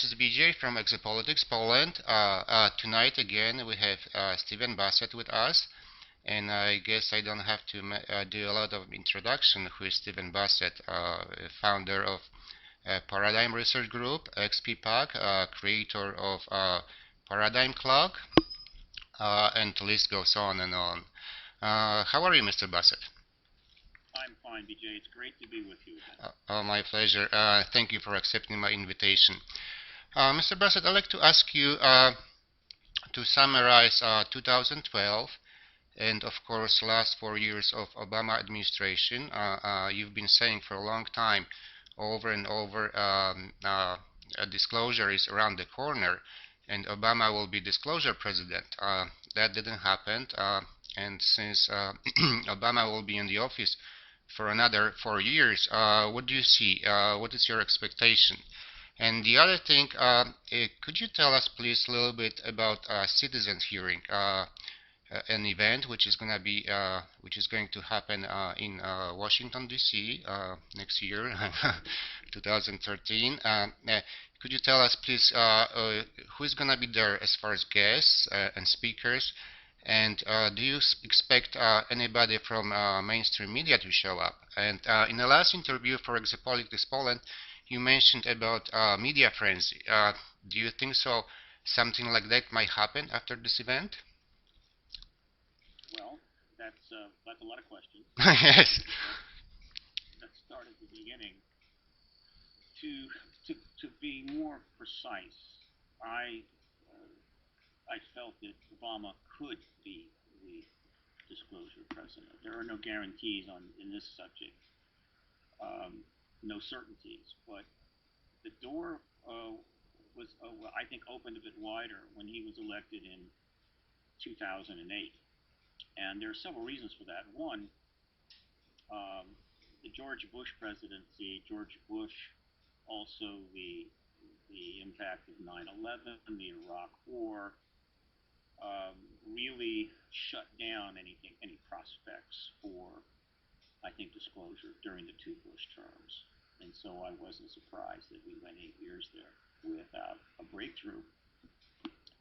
is BJ from eXOPOLITICS, Poland. Tonight again we have Stephen Bassett with us, and I guess I don't have to do a lot of introduction. Who is Stephen Bassett, founder of Paradigm Research Group, XPPAC, creator of Paradigm Clock, and the list goes on and on. How are you, Mr. Bassett? I'm fine, BJ. It's great to be with you. My pleasure. Thank you for accepting my invitation. Mr. Bassett, I'd like to ask you to summarize 2012 and, of course, last 4 years of Obama administration. You've been saying for a long time, over and over, a disclosure is around the corner, and Obama will be disclosure president. That didn't happen, and since Obama will be in the office for another 4 years, what do you see? What is your expectation? And the other thing, could you tell us, please, a little bit about citizens hearing, an event which is going to happen in Washington D.C. Next year, 2013. Could you tell us, please, who is going to be there as far as guests and speakers? And do you expect anybody from mainstream media to show up? And in the last interview for eXOPOLITICS Poland, you mentioned about media frenzy. Do you think so? Something like that might happen after this event? Well, that's a lot of questions. Yes. Let's start at the beginning. To be more precise, I felt that Obama could be the disclosure president. There are no guarantees in this subject, no certainties, but the door was, I think, opened a bit wider when he was elected in 2008. And there are several reasons for that. One, the George Bush presidency, George Bush, also the impact of 9/11, the Iraq War, really shut down any prospects for, I think, disclosure during the two Bush terms. And so I wasn't surprised that we went 8 years there without a breakthrough.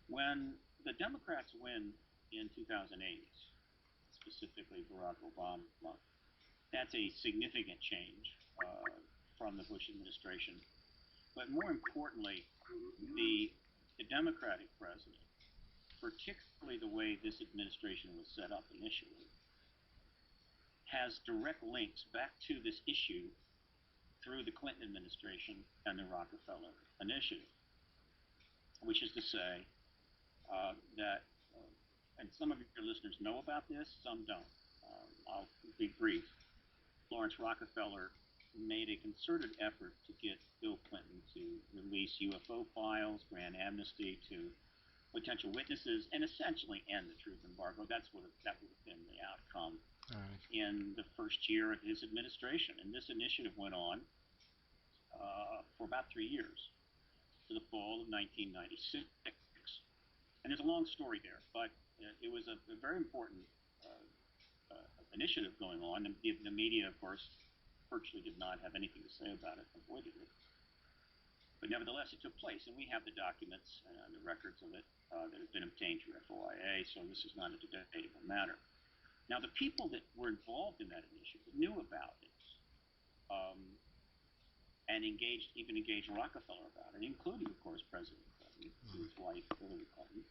When the Democrats win in 2008, specifically Barack Obama, that's a significant change from the Bush administration. But more importantly, the Democratic president, particularly the way this administration was set up initially, has direct links back to this issue through the Clinton administration and the Rockefeller Initiative, which is to say that, and some of your listeners know about this, some don't. I'll be brief. Lawrence Rockefeller made a concerted effort to get Bill Clinton to release UFO files, grant amnesty to potential witnesses, and essentially end the truth embargo. That would have been the outcome in the first year of his administration. And this initiative went on for about 3 years, to the fall of 1996. And there's a long story there, but it was a very important initiative going on, and the media, of course, virtually did not have anything to say about it, avoided it. But nevertheless, it took place, and we have the documents and the records of it that have been obtained through FOIA, so this is not a debatable matter. Now, the people that were involved in that initiative knew about it, and even engaged Rockefeller about it, including, of course, President Clinton, his wife, Hillary Clinton,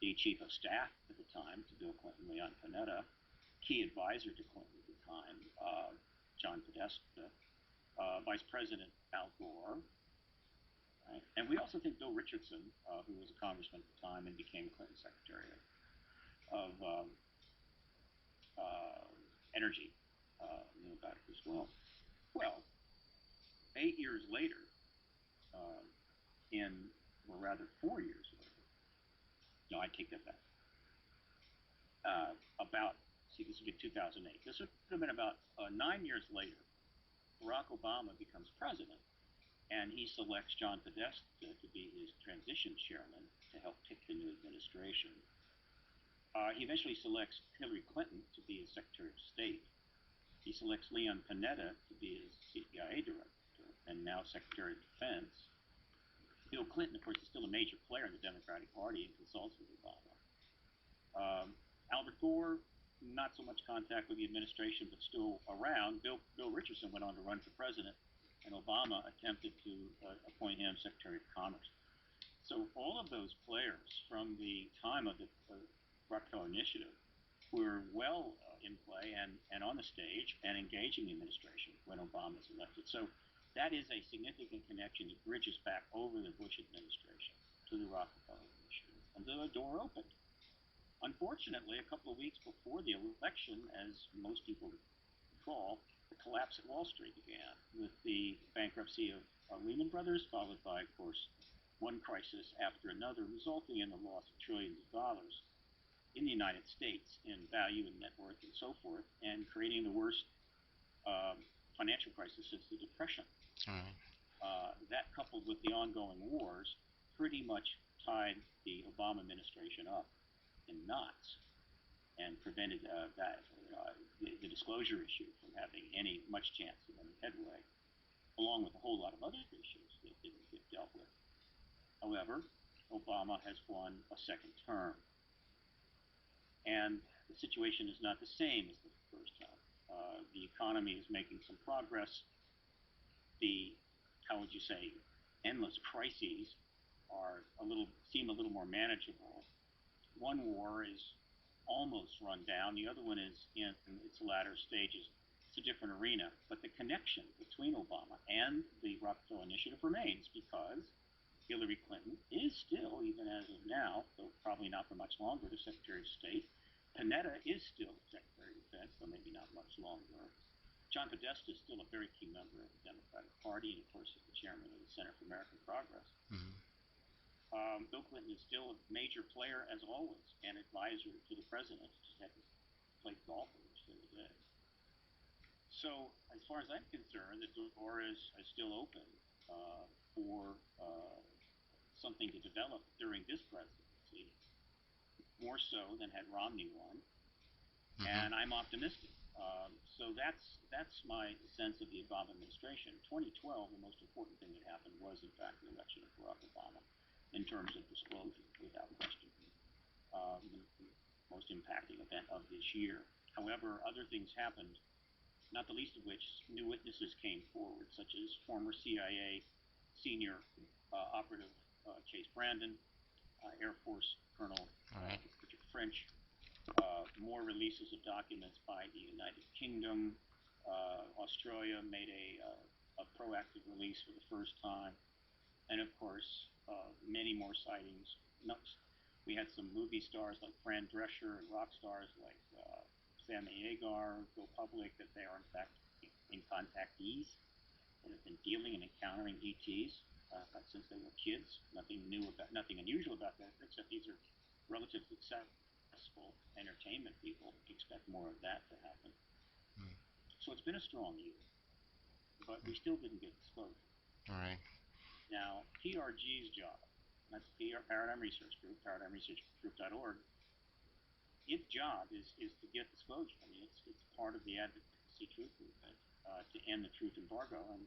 the chief of staff at the time to Bill Clinton, Leon Panetta, key advisor to Clinton at the time, John Podesta, Vice President Al Gore, right? And we also think Bill Richardson, who was a congressman at the time and became Clinton's Secretary of Energy, knew about it as well. Well, 8 years later, or rather 4 years later, no, I take that back. This would be 2008. This would have been about 9 years later. Barack Obama becomes president, and he selects John Podesta to be his transition chairman to help pick the new administration. He eventually selects Hillary Clinton to be his Secretary of State. He selects Leon Panetta to be his CIA director and now Secretary of Defense. Bill Clinton, of course, is still a major player in the Democratic Party and consults with Obama. Albert Gore, not so much contact with the administration, but still around. Bill Richardson went on to run for president, and Obama attempted to appoint him Secretary of Commerce. So all of those players from the time of the Rockefeller Initiative were well in play and on the stage and engaging the administration when Obama was elected. So that is a significant connection that bridges back over the Bush administration to the Rockefeller Initiative. And the door opened. Unfortunately, a couple of weeks before the election, as most people recall, the collapse of Wall Street began with the bankruptcy of Lehman Brothers, followed by, of course, one crisis after another, resulting in the loss of trillions of dollars in the United States in value and net worth and so forth, and creating the worst financial crisis since the Depression. Right. That, coupled with the ongoing wars, pretty much tied the Obama administration up in knots and prevented the disclosure issue from having any much chance of any headway, along with a whole lot of other issues that didn't get dealt with. However, Obama has won a second term, and the situation is not the same as the first time. The economy is making some progress. The, how would you say, endless crises seem a little more manageable. One war is almost run down. The other one is in its latter stages. It's a different arena, but the connection between Obama and the Rockefeller Initiative remains, because Hillary Clinton is still, even as of now, though probably not for much longer, the Secretary of State. Panetta is still the Secretary of Defense, though maybe not much longer. John Podesta is still a very key member of the Democratic Party, and of course is the chairman of the Center for American Progress. Mm-hmm. Bill Clinton is still a major player, as always, and advisor to the president. Just happens to play golf with him the other day. So, as far as I'm concerned, the door is still open for something to develop during this presidency, more so than had Romney won, and I'm optimistic. So that's my sense of the Obama administration. 2012, the most important thing that happened was, in fact, the election of Barack Obama, in terms of disclosure, without question. The most impacting event of this year. However, other things happened, not the least of which new witnesses came forward, such as former CIA senior operative Chase Brandon, Air Force Colonel Richard French, more releases of documents by the United Kingdom. Australia made a proactive release for the first time. And of course, many more sightings. We had some movie stars like Fran Drescher and rock stars like Sammy Hagar go public that they are in fact in contactees that have been dealing and encountering ETs since they were kids. Nothing unusual about that, except these are relatively successful entertainment people. Expect more of that to happen. So it's been a strong year, but we still didn't get disclosure. All right. Now, PRG's job, that's Paradigm Research Group, paradigmresearchgroup.org, its job is to get disclosure. I mean, it's part of the advocacy truth movement to end the truth embargo, and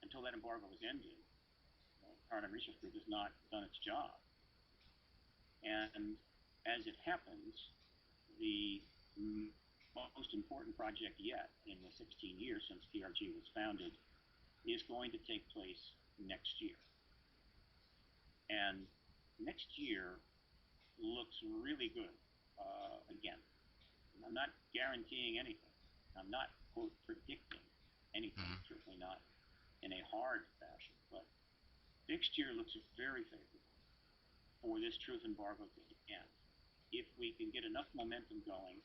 until that embargo is ended, Paradigm Research Group has not done its job. And as it happens, the most important project yet in the 16 years since PRG was founded is going to take place next year. And next year looks really good. Again, I'm not guaranteeing anything. I'm not, quote, predicting anything, certainly not in a hard fashion. But next year looks very favorable for this truth embargo to end. If we can get enough momentum going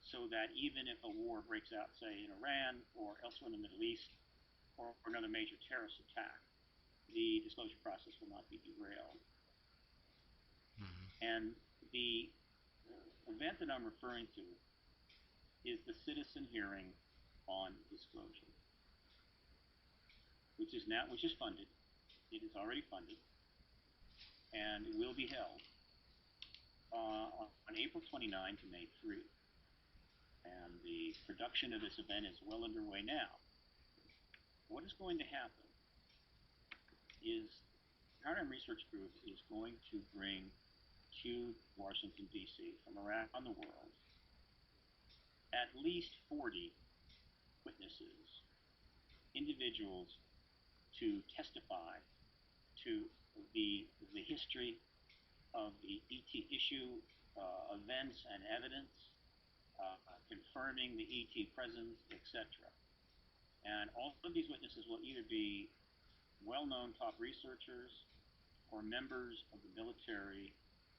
so that even if a war breaks out, say, in Iran or elsewhere in the Middle East, or another major terrorist attack, the disclosure process will not be derailed. And the event that I'm referring to is the citizen hearing on disclosure, which is funded. It is already funded, and it will be held on April 29 to May 3. And the production of this event is well underway now. What is going to happen is Paradigm Research Group is going to bring to Washington, D.C. from around the world at least 40 witnesses, individuals to testify to the history of the ET issue, events and evidence, confirming the ET presence, etc. And all of these witnesses will either be well-known top researchers or members of the military,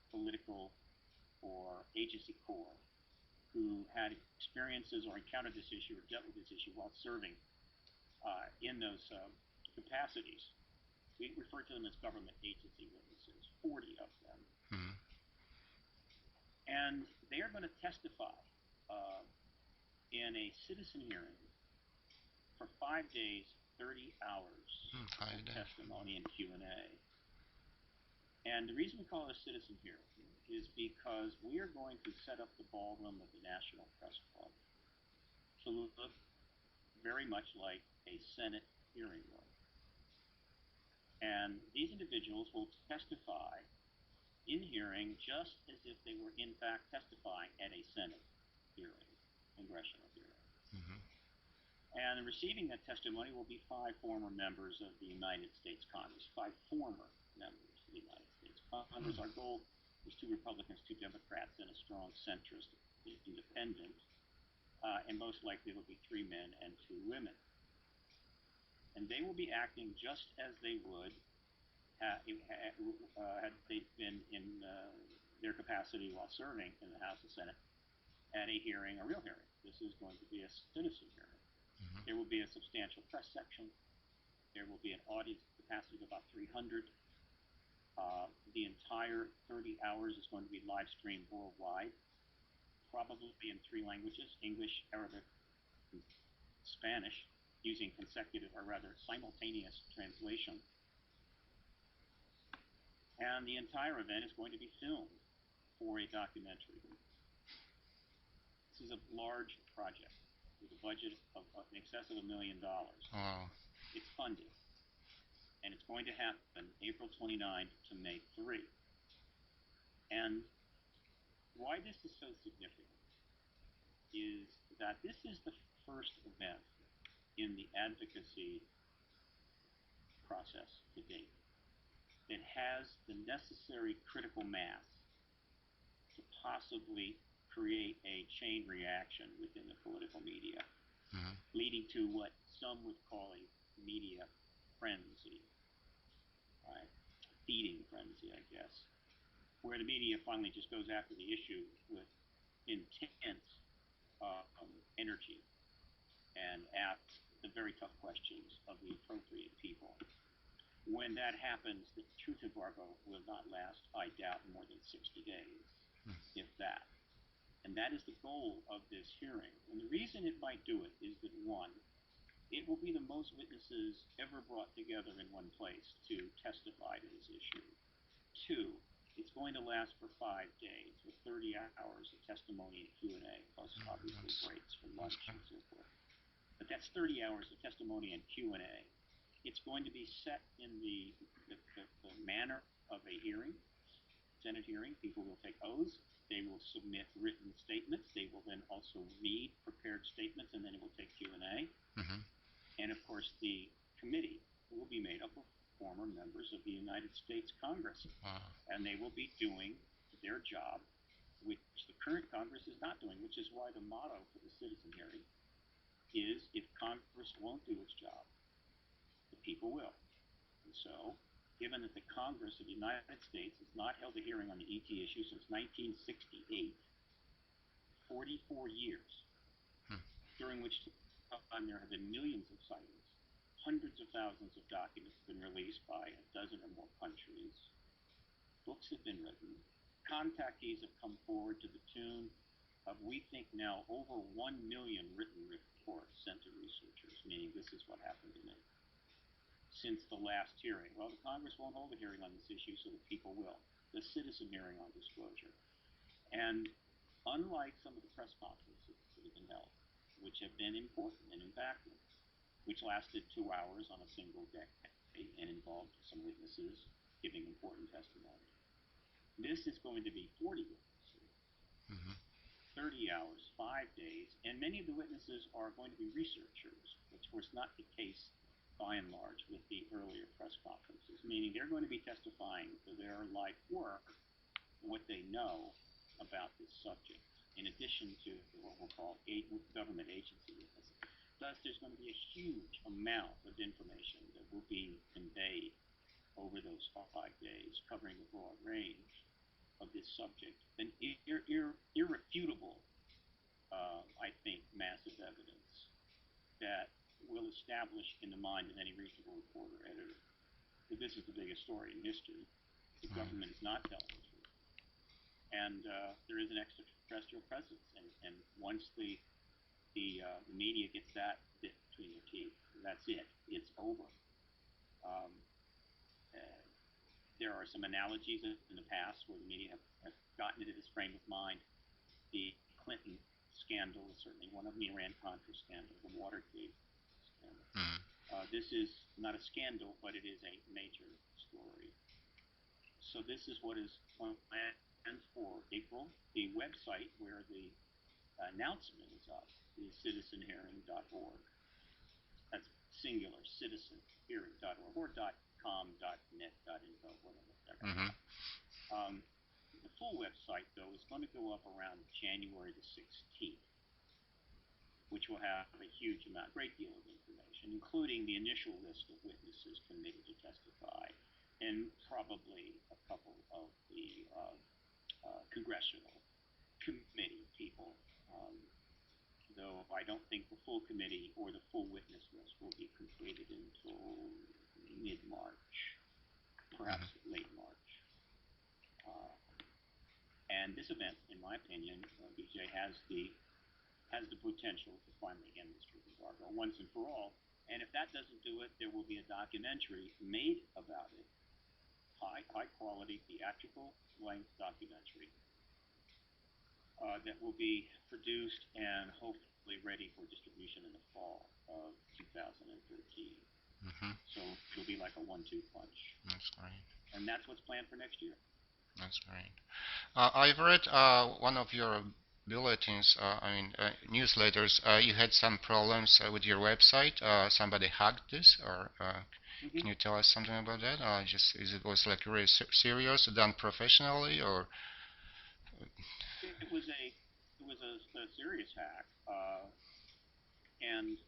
political, or agency corps who had experiences or encountered this issue or dealt with this issue while serving in those capacities. We refer to them as government agency witnesses, 40 of them. Mm-hmm. And they are going to testify in a citizen hearing for 5 days, 30 hours of testimony and Q&A. And the reason we call it a citizen hearing is because we are going to set up the ballroom of the National Press Club to look very much like a Senate hearing room. And these individuals will testify in hearing just as if they were in fact testifying at a Senate hearing, congressional hearing. Mm-hmm. And receiving that testimony will be 5 former members of the United States Congress, 5 former members of the United States Congress. Our goal is 2 Republicans, 2 Democrats, and a strong centrist independent, and most likely it will be 3 men and 2 women. And they will be acting just as they would had they been in their capacity while serving in the House and Senate at a hearing, a real hearing. This is going to be a citizen hearing. Mm-hmm. There will be a substantial press section. There will be an audience capacity of about 300. The entire 30 hours is going to be live streamed worldwide, probably in 3 languages, English, Arabic, and Spanish, using consecutive, or rather simultaneous translation. And the entire event is going to be filmed for a documentary. This is a large project with a budget of in excess of $1 million. Wow. It's funded. And it's going to happen April 29 to May 3. And why this is so significant is that this is the first event in the advocacy process to date that has the necessary critical mass to possibly create a chain reaction within the political media, Mm-hmm. leading to what some would call a media frenzy, right? Feeding frenzy, I guess, where the media finally just goes after the issue with intense energy and asks the very tough questions of the appropriate people. When that happens, the truth embargo will not last, I doubt, more than 60 days, if that. And that is the goal of this hearing. And the reason it might do it is that, 1, it will be the most witnesses ever brought together in one place to testify to this issue. 2, it's going to last for 5 days with 30 hours of testimony and Q&A, plus obviously breaks for lunch and so forth. But that's 30 hours of testimony and Q&A. It's going to be set in the manner of a hearing, Senate hearing. People will take oaths. They will submit written statements. They will then also read prepared statements, and then it will take Q&A. Mm-hmm. And of course, the committee will be made up of former members of the United States Congress. Wow. And they will be doing their job, which the current Congress is not doing, which is why the motto for the citizen hearing is, if Congress won't do its job, the people will. And so, given that the Congress of the United States has not held a hearing on the ET issue since 1968, 44 years, during which time there have been millions of sightings, hundreds of thousands of documents have been released by a dozen or more countries, books have been written, contactees have come forward to the tune of, we think now, over 1 million written reports sent to researchers, meaning this is what happened to me, since the last hearing. Well, the Congress won't hold a hearing on this issue, so the people will. The citizen hearing on disclosure. And unlike some of the press conferences that have been held, which have been important and impactful, which lasted 2 hours on a single day and involved some witnesses giving important testimony. This is going to be 40 witnesses, Mm-hmm. 30 hours, 5 days, and many of the witnesses are going to be researchers, which was not the case by and large with the earlier press conferences, meaning they're going to be testifying to their life work and what they know about this subject, in addition to what we'll call government agency witnesses. Thus, there's going to be a huge amount of information that will be conveyed over those 5 days, covering a broad range of this subject. An irrefutable, I think, massive evidence that will establish in the mind of any reasonable reporter editor that this is the biggest story in history. The government is not telling the truth, and there is an extraterrestrial presence. And once the media gets that bit between their teeth, that's it. It's over. Um, uh, there are some analogies in the past where the media have gotten into this frame of mind. The Clinton scandal is certainly one of them. The Iran-Contra scandal, the Watergate scandal. Mm-hmm. This is not a scandal, but it is a major story. So this is what is planned for April. The website where the announcement is up is citizenhearing.org. That's singular, citizenhearing.org, or .com, .net, .info, whatever. Mm-hmm. The full website, though, is going to go up around January the 16th, which will have a huge amount, great deal of information, including the initial list of witnesses committed to testify, and probably a couple of the congressional committee people, though I don't think the full committee or the full witness list will be completed until mid-March, perhaps late March. And this event, in my opinion, BJ, has the potential to finally end this truth embargo once and for all. And if that doesn't do it, there will be a documentary made about it, high quality theatrical length documentary that will be produced and hopefully ready for distribution in the fall of 2013. Mm-hmm. So it'll be like a 1-2 punch. That's great. And that's what's planned for next year. That's great. I've read one of your bulletins, newsletters. You had some problems with your website. Somebody hacked this, or can you tell us something about that? Was like really serious, done professionally, or? It was a serious hack, and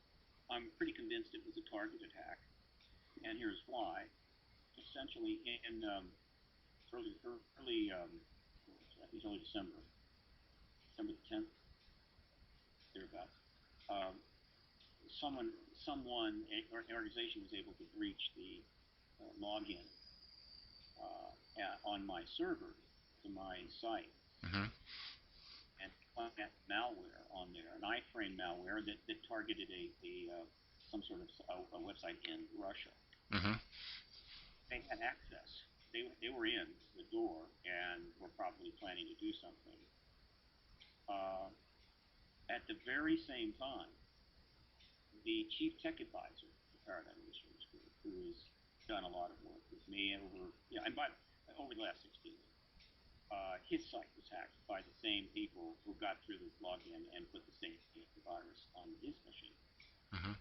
I'm pretty convinced it was a targeted hack. And here's why. Essentially, in early December, December the 10th, thereabouts, someone, an organization was able to breach the login on my server to my site, Mm-hmm. and plant malware on there, an iframe malware that targeted some sort of a website in Russia. Mm-hmm. They had access. They were in the door and were probably planning to do something. At the very same time, the chief tech advisor for Paradigm Research Group, who has done a lot of work with me over the last 16 years, his site was hacked by the same people who got through the login and put the same virus on his machine. Mm-hmm.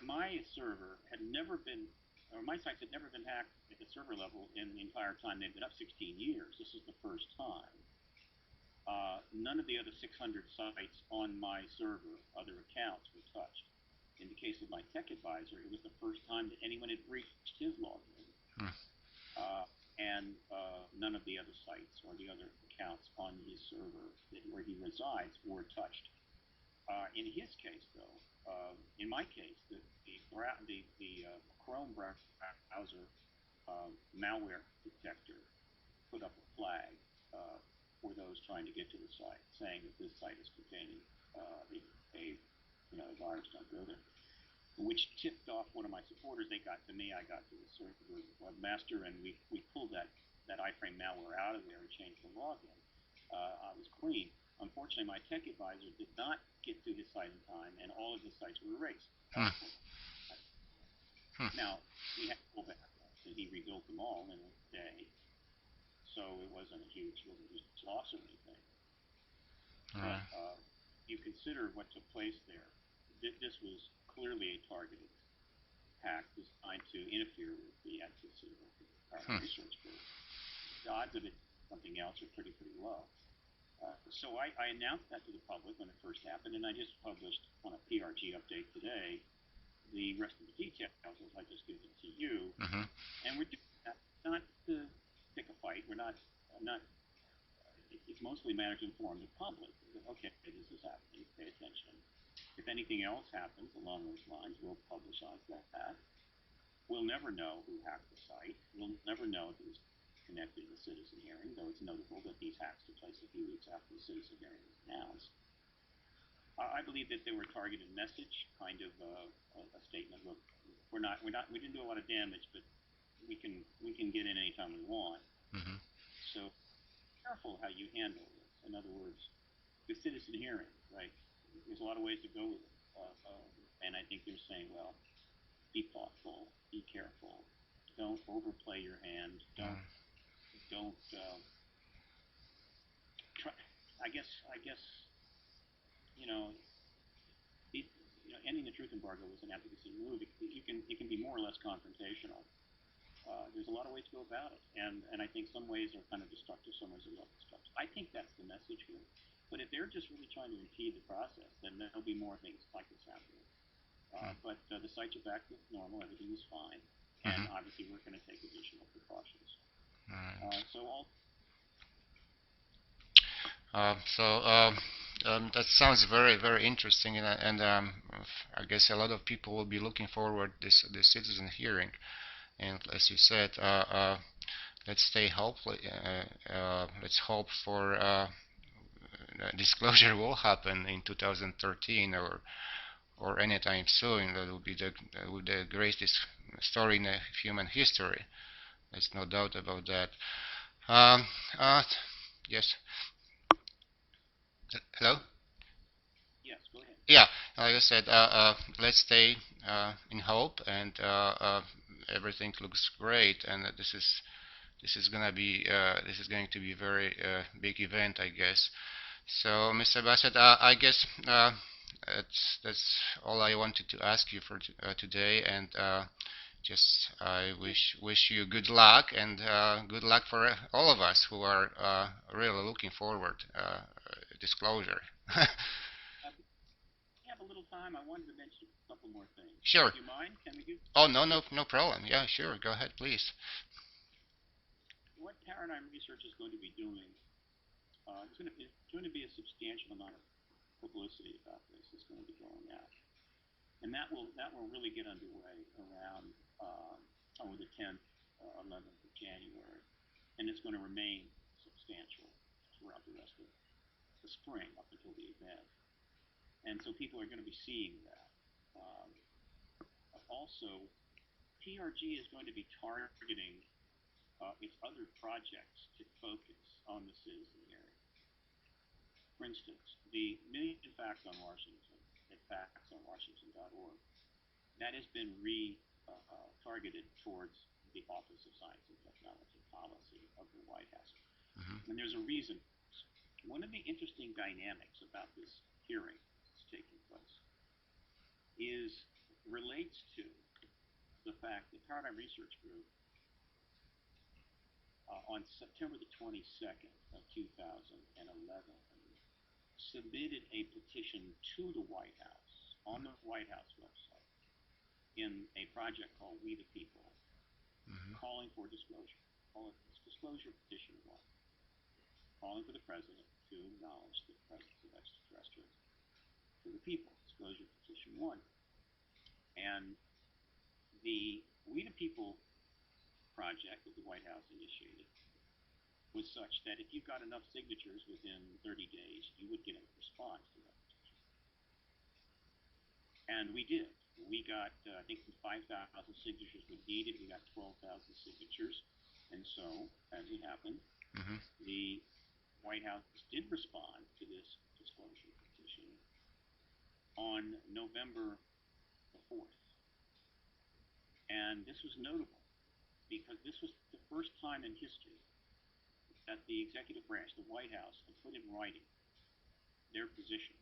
My server had never been, or my sites had never been hacked at the server level in the entire time they've been up 16 years. This is the first time. None of the other 600 sites on my server, other accounts, were touched. In the case of my tech advisor, it was the first time that anyone had breached his login. And none of the other sites or the other accounts on his server where he resides were touched. In his case, though, in my case, the Chrome browser malware detector put up a flag for those trying to get to the site, saying that this site is containing a virus. Don't go there. Which tipped off one of my supporters. They got to me. I got to the server webmaster, and we pulled that iframe malware out of there and changed the login. I was clean. Unfortunately, my tech advisor did not get to his site in time, and all of his sites were erased. Now, we had to pull back. he rebuilt them all in a day, so it wasn't a huge loss or anything. But you consider what took place there. This was clearly a targeted hack designed to interfere with the activity of the Paradigm Research Group. The odds of it something else are pretty low. So I announced that to the public when it first happened, and I just published on a PRG update today the rest of the details as I just given to you. And we're doing that not to pick a fight. We're not. It's mostly a matter to inform the public. Okay, this is happening. Pay attention. If anything else happens along those lines, we'll publicize that. We'll never know who hacked the site. We'll never know if it was connected to the citizen hearing, though it's notable that these hacks took place a few weeks after the citizen hearing was announced. I believe that they were a targeted message, kind of a statement. Look, we didn't do a lot of damage, but we can get in anytime we want. So careful how you handle this. In other words, the citizen hearing, right? There's a lot of ways to go with it, and I think they're saying, well, be thoughtful, be careful, don't overplay your hand, don't try. I guess ending the truth embargo was an advocacy move. It can be more or less confrontational. There's a lot of ways to go about it, and I think some ways are kind of destructive, some ways are less destructive. I think that's the message here. But if they're just really trying to impede the process, then there'll be more things like this happening. But the sites are back to normal, everything is fine, and obviously we're going to take additional precautions. That sounds very interesting, and I guess a lot of people will be looking forward this citizen hearing. And as you said, let's stay hopeful. Let's hope for disclosure will happen in 2013 or anytime soon. That will be the greatest story in human history. There's no doubt about that. Yes. Hello? Yes, go ahead. Yeah, like I said, let's stay in hope, and everything looks great, and this is going to be a very big event, I guess. So, Mr. Bassett, I guess that's all I wanted to ask you for today, and just I wish you good luck, and good luck for all of us who are really looking forward disclosure. Have a little time. I wanted to mention a couple more things. Sure. Do you mind? Can we do? Oh, no problem. Yeah, sure. Go ahead, please. What Paradigm Research is going to be doing, it's going to be a substantial amount of publicity about this. It's going to be going out, and that will really get underway around the 10th, 11th of January, and it's going to remain substantial throughout the rest of the spring up until the event. And so people are going to be seeing that. Also, PRG is going to be targeting its other projects to focus on the citizen hearing. For instance, the Million Facts on Washington at factsonwashington.org, that has been targeted towards the Office of Science and Technology Policy of the White House. And there's a reason. One of the interesting dynamics about this hearing that's taking place relates to the fact that Paradigm Research Group on September the 22nd of 2011 submitted a petition to the White House on the White House website in a project called We the People, calling for disclosure. Call it Disclosure Petition 1, calling for the President to acknowledge the presence of extraterrestrials to the people. Disclosure Petition 1. And the We the People project that the White House initiated was such that if you got enough signatures within 30 days, you would get a response to that petition. And we did. We got, I think, 5,000 signatures we needed. We got 12,000 signatures. And so, as it happened, the White House did respond to this disclosure petition on November the 4th. And this was notable because this was the first time in history that the executive branch, the White House, had put in writing their position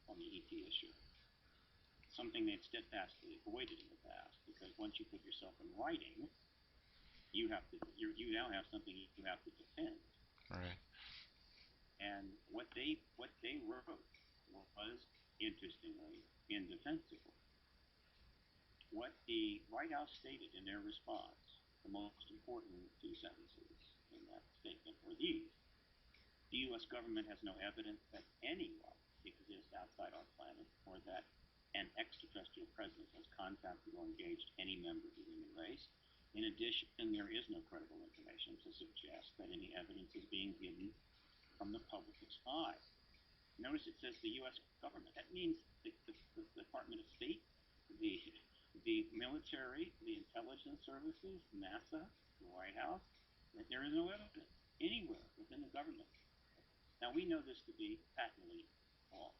on the ET issue. Something they'd steadfastly avoided in the past, because once you put yourself in writing, you now have something you have to defend. Right. And what they wrote was, interestingly, indefensible. What the White House stated in their response, the most important two sentences in that statement were these: the U.S. government has no evidence that anyone exists outside our planet, or that an extraterrestrial presence has contacted or engaged any member of the human race. In addition, there is no credible information to suggest that any evidence is being hidden from the public's eye. Notice it says the U.S. government. That means the Department of State, the military, the intelligence services, NASA, the White House, that there is no evidence anywhere within the government. Now, we know this to be patently false,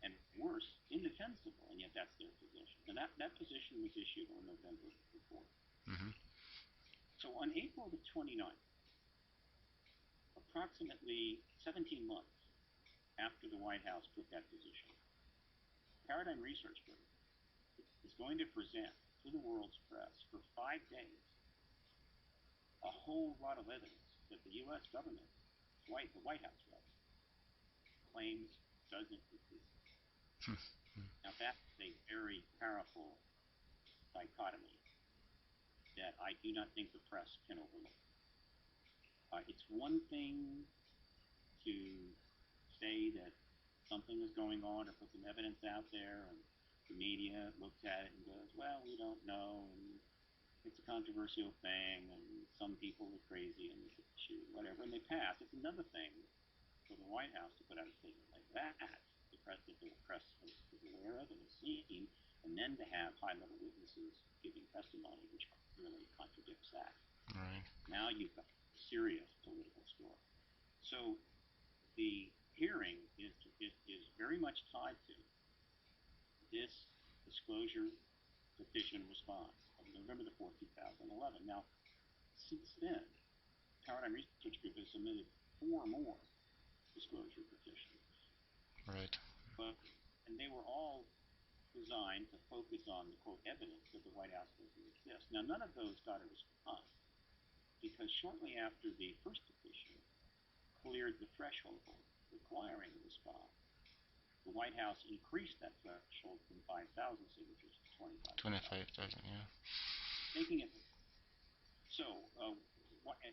and worse, indefensible, and yet that's their position. And that position was issued on November the 4th. Mm-hmm. So on April the 29th, approximately 17 months after the White House put that position, Paradigm Research Group is going to present to the world's press for 5 days a whole lot of evidence that the U.S. government, the White House claims doesn't exist. Now that's a very powerful dichotomy that I do not think the press can overlook. It's one thing to say that something is going on or put some evidence out there, and the media looks at it and goes, well, we don't know, and it's a controversial thing, and some people are crazy in this issue, whatever, and they pass. It's another thing for the White House to put out a statement like that, the press is aware of and has seen, and then to have high-level witnesses giving testimony, which really contradicts that. Right. Now you've got a serious political story. So the hearing is very much tied to this disclosure petition response of November the 4th, 2011. Now, since then, Paradigm Research Group has submitted 4 more disclosure petitions. Right. And they were all designed to focus on the, quote, evidence that the White House doesn't exist. Now, none of those got a response, because shortly after the first petition cleared the threshold requiring a response, the White House increased that threshold from 5,000 signatures to 25,000, yeah. Making it so.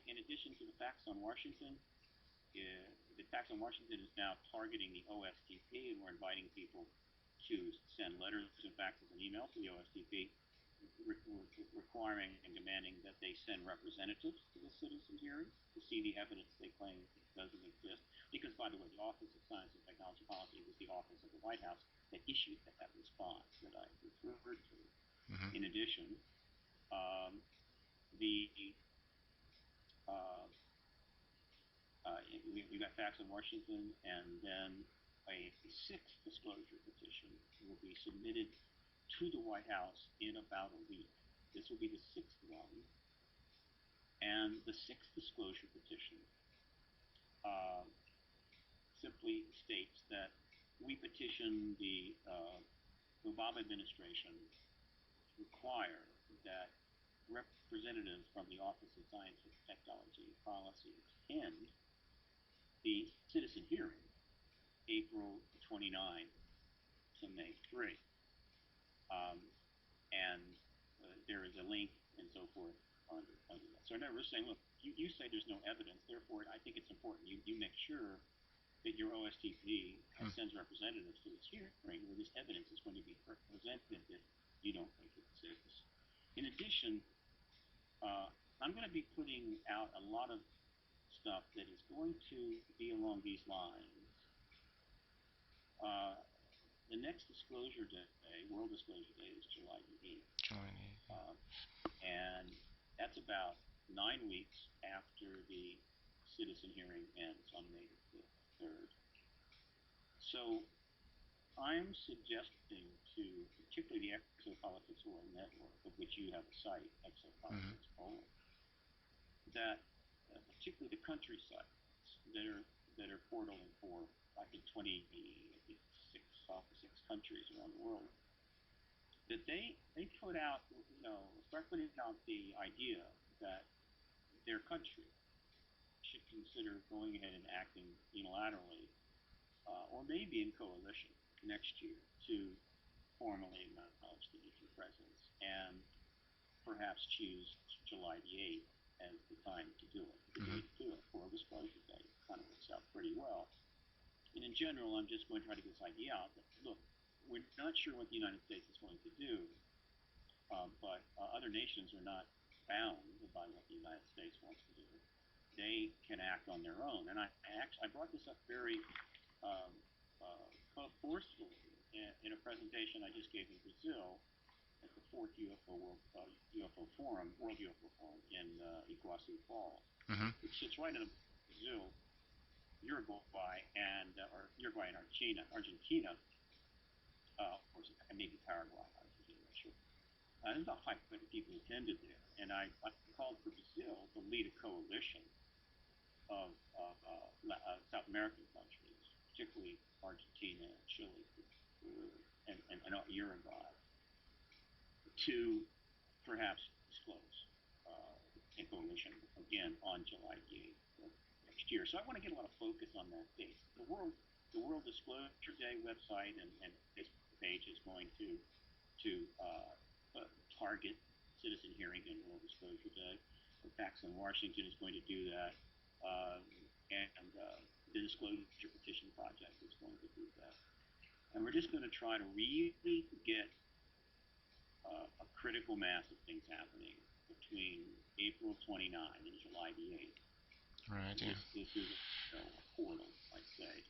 In addition to the facts on Washington, the facts on Washington is now targeting the OSTP, and we're inviting people to send letters and faxes and emails to the OSTP, requiring and demanding that they send representatives to the citizen hearing to see the evidence they claim doesn't exist. Because, by the way, the Office of Science and Technology Policy was the office of the White House that issued that response that I referred to. Mm-hmm. In addition, we got facts in Washington, and then a 6th disclosure petition will be submitted to the White House in about a week. This will be the 6th one, and the 6th disclosure petition simply states that we petition the Obama administration to require that representatives from the Office of Science and Technology Policy attend the citizen hearing April 29 to May 3. And there is a link and so forth under that. So in other words, saying, look, you say there's no evidence, therefore I think it's important you make sure that your OSTP sends representatives to this hearing where this evidence is going to be presented that you don't think it exists. In addition, I'm going to be putting out a lot of stuff that is going to be along these lines. The next disclosure day, World Disclosure Day, is July the 8th. And that's about 9 weeks after the citizen hearing ends on May the 3rd. So I'm suggesting to particularly the eXOPOLITICS World Network, of which you have a site, eXOPOLITICS Poland, that particularly the country sites that are portaling for, I think, 26 countries around the world, that they put out, start putting out the idea that their country should consider going ahead and acting unilaterally, or maybe in coalition next year to formally acknowledge the EU presence and perhaps choose July the 8th as the time to do it. The day to do it, World Disclosure Day, kind of works out pretty well. And in general, I'm just going to try to get this idea out that, look, we're not sure what the United States is going to do, but other nations are not bound by what the United States wants to do. They can act on their own. And I brought this up very forcefully in a presentation I just gave in Brazil at the 4th World UFO Forum in Iguazu Falls, which sits right in Brazil, Uruguay, and Argentina. Of course, maybe Paraguay, Argentina, I'm not sure. There's about 500 people attended there, and I called for Brazil to lead a coalition of South American countries, particularly Argentina, Chile, and Uruguay, to perhaps disclose in coalition again on July 8th of next year. So I want to get a lot of focus on that date. The World Disclosure Day website and Facebook page is going to target citizen hearing and World Disclosure Day. Facts in Washington is going to do that, and the Disclosure Petition Project is going to do that. And we're just going to try to really get a critical mass of things happening between April 29 and July the 8th. Right. Yeah. This is a portal, I'd say.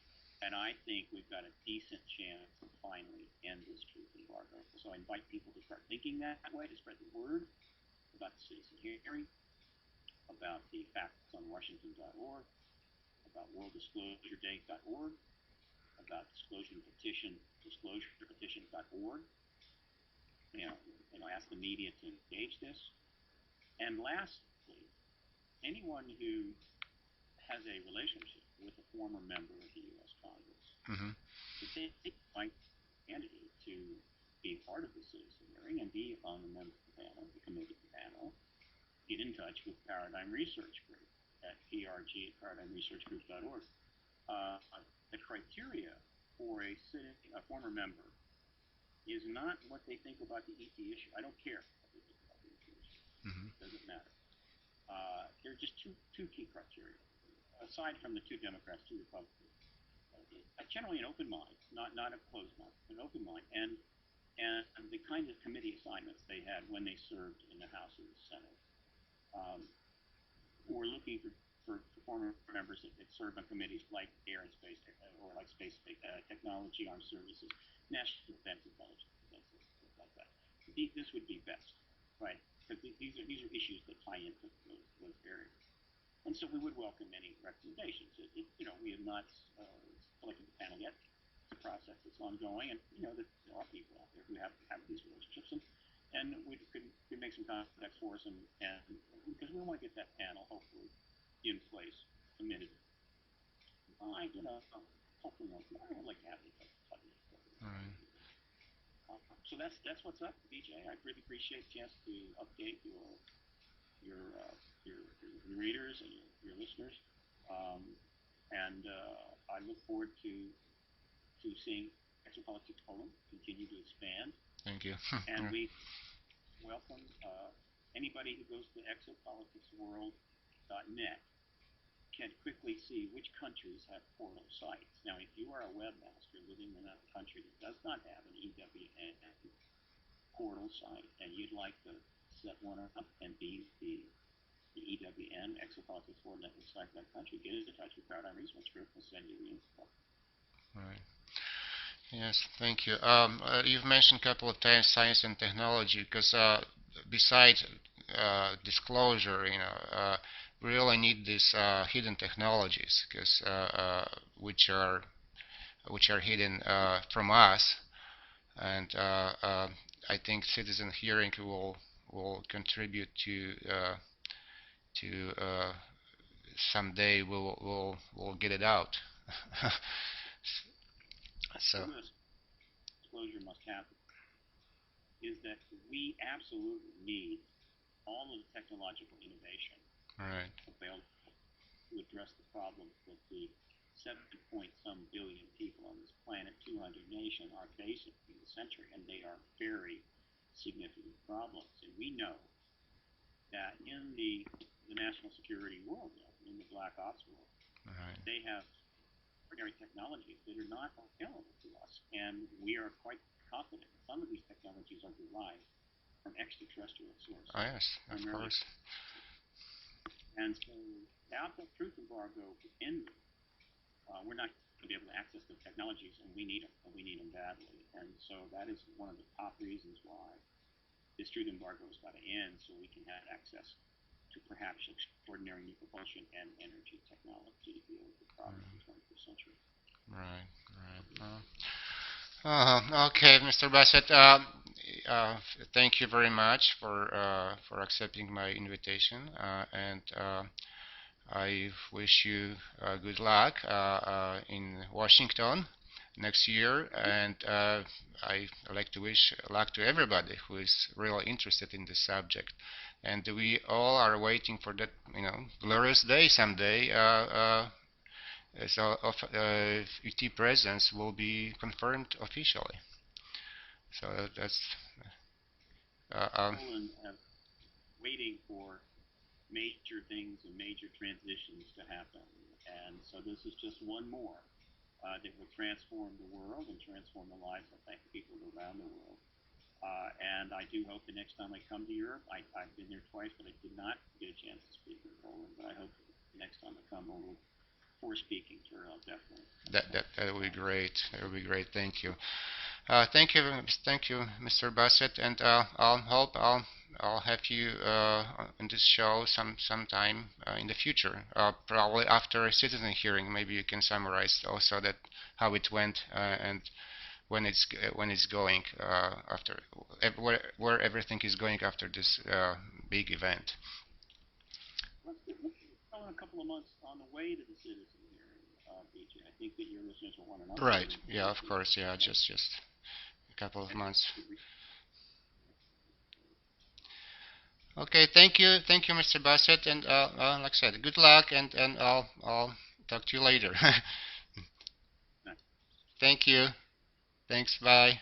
And I think we've got a decent chance to finally end this truth embargo. So I invite people to start thinking that way, to spread the word about the citizen hearing, about the facts on Washington.org, about worlddisclosureday.org, about disclosurepetition.org. Ask the media to engage this. And lastly, anyone who has a relationship with a former member of the U.S. Congress, if they might candidate to be part of the citizen hearing and be on the member panel, the committee panel, get in touch with Paradigm Research Group at prg@paradigmresearchgroup.org. The criteria for a former member is not what they think about the ET issue. I don't care what they think about the ET issue. It doesn't matter. There are just two key criteria. Aside from the two Democrats, two Republicans, generally an open mind, not a closed mind, an open mind, and the kind of committee assignments they had when they served in the House and the Senate. We're looking for former members that serve on committees like Air and Space, or like Space Technology, Armed Services, National Defense Intelligence, things like that. This would be best, right? Because these are issues that tie into those areas. And so we would welcome any recommendations. We have not selected the panel yet. It's a process that's ongoing, and there are people out there who have these relationships, and we could make some contacts for us, and because we want to get that panel hopefully in place, committed. Hopefully, I'd like to have it. So that's what's up, BJ. I really appreciate the chance to update your readers and your listeners, and I look forward to seeing eXOPOLITICS Poland continue to expand. Thank you. And we welcome anybody who goes to exopoliticsworld.net can quickly see which countries have portal sites. Now, if you are a webmaster living in a country that does not have an EWN portal site, and you'd like to set one up and be the EWN, eXOPOLITICS World Network site for that country, get in touch with Paradigm Research Group. We'll send you the info. Right. Yes, thank you. You've mentioned a couple of times science and technology, because besides disclosure, we really need these hidden technologies, because which are hidden from us, and I think citizen hearing will contribute to someday we'll get it out. So Disclosure must happen is that we absolutely need all of the technological innovation right, available to address the problems that the 7 point some billion people on this planet, 200 nations, are facing in the century, and they are very significant problems. And we know that in the national security world, in the black ops world, right, they have extraordinary technologies that are not available to us, and we are quite confident that some of these technologies are derived from extraterrestrial sources. oh yes, of course. And so, without the truth embargo ending, we're not going to be able to access the technologies, and we need them, and we need them badly. And so that is one of the top reasons why this truth embargo has got to end, so we can have access to perhaps extraordinary new propulsion and energy technology to deal with the problems of the 21st century. Right, right. Okay, Mr. Bassett. Thank you very much for accepting my invitation, and I wish you good luck in Washington next year, and I like to wish luck to everybody who is really interested in this subject. And we all are waiting for that, glorious day someday. So UT presence will be confirmed officially. So that's waiting for major things and major transitions to happen. And so this is just one more that will transform the world and transform the lives of people around the world. And I do hope the next time I come to Europe, I've been there twice, but I did not get a chance to speak in Poland. But I hope the next time I come, for speaking tour, I'll definitely. That will be great. That will be great. Thank you. Thank you, Mr. Bassett, and I'll have you on this show sometime in the future. Probably after a citizen hearing, maybe you can summarize also that how it went and when it's going after where everything is going after this big event. Let's in a couple of months on the way to the citizen hearing, BJ. I think that your listeners will want to know. Right. Yeah. Of course. Yeah. Just a couple of months. Okay. Thank you, Mr. Bassett, and like I said, good luck, and I'll talk to you later. Thank you. Thanks. Bye.